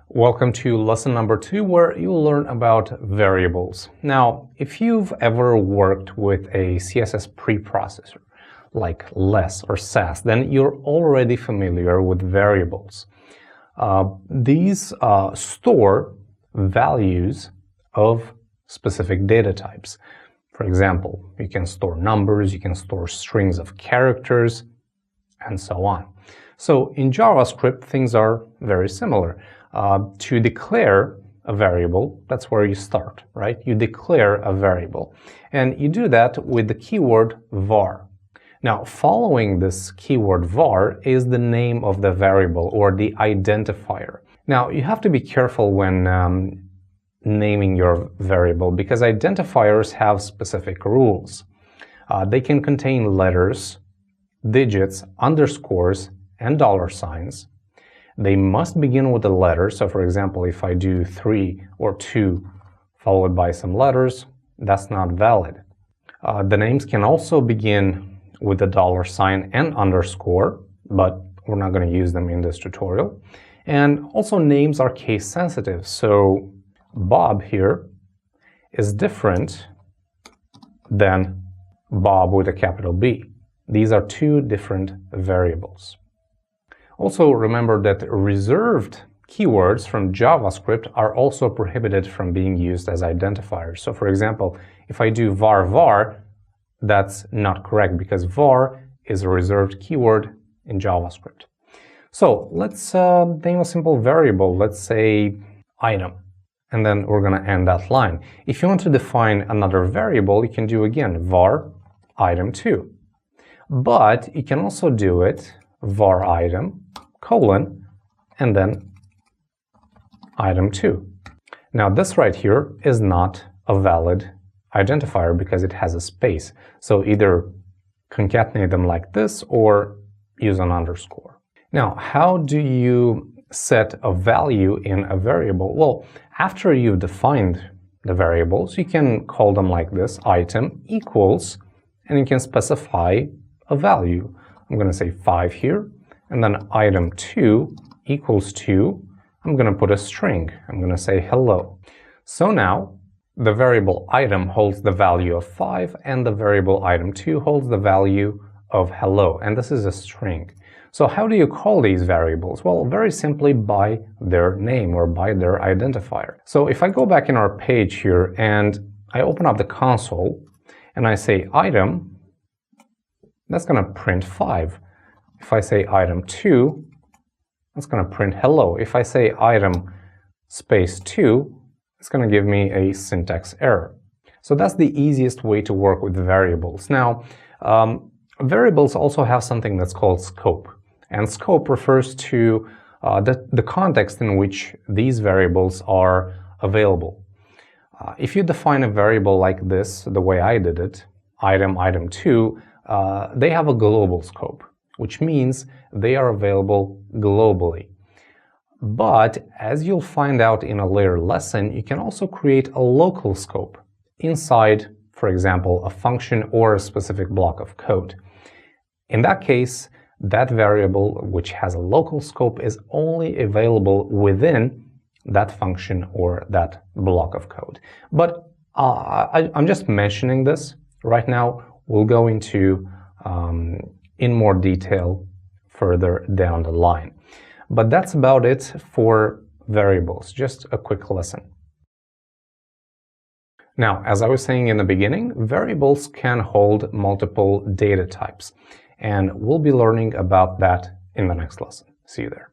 Welcome to lesson number 2, where you'll learn about variables. Now, if you've ever worked with a CSS preprocessor like Less or Sass, then you're already familiar with variables. These store values of specific data types. For example, you can store numbers, you can store strings of characters, and so on. So in JavaScript, things are very similar. To declare a variable, that's where you start, right? You declare a variable, and you do that with the keyword var. Now, following this keyword var is the name of the variable or the identifier. Now, you have to be careful when naming your variable because identifiers have specific rules. They can contain letters, digits, underscores, and dollar signs. They must begin with a letter. So for example, if I do 3 or 2 followed by some letters, that's not valid. The names can also begin with a dollar sign and underscore, but we're not going to use them in this tutorial. And also names are case sensitive. So Bob here is different than Bob with a capital B. These are two different variables. Also remember that reserved keywords from JavaScript are also prohibited from being used as identifiers. So for example, if I do var, that's not correct because var is a reserved keyword in JavaScript. So let's name a simple variable, let's say item, and then we're going to end that line. If you want to define another variable, you can do again var item2. But you can also do it var item, colon, and then item2. Now this right here is not a valid identifier because it has a space. So either concatenate them like this or use an underscore. Now, how do you set a value in a variable? Well, after you've defined the variables, you can call them like this, item equals, and you can specify a value. I'm going to say 5 here, and then item2 equals 2. I'm going to put a string. I'm going to say hello. So now the variable item holds the value of 5, and the variable item2 holds the value of hello, and this is a string. So how do you call these variables? Well, very simply by their name or by their identifier. So if I go back in our page here and I open up the console and I say item, that's going to print 5. If I say item2, that's going to print hello. If I say item space 2, it's going to give me a syntax error. So that's the easiest way to work with variables. Now, variables also have something that's called scope. And scope refers to the context in which these variables are available. If you define a variable like this, the way I did it, item2, they have a global scope, which means they are available globally. But as you'll find out in a later lesson, you can also create a local scope inside, for example, a function or a specific block of code. In that case, that variable which has a local scope is only available within that function or that block of code. But I'm just mentioning this right now. We'll go into in more detail further down the line. But that's about it for variables, just a quick lesson. Now, as I was saying in the beginning, variables can hold multiple data types, and we'll be learning about that in the next lesson. See you there.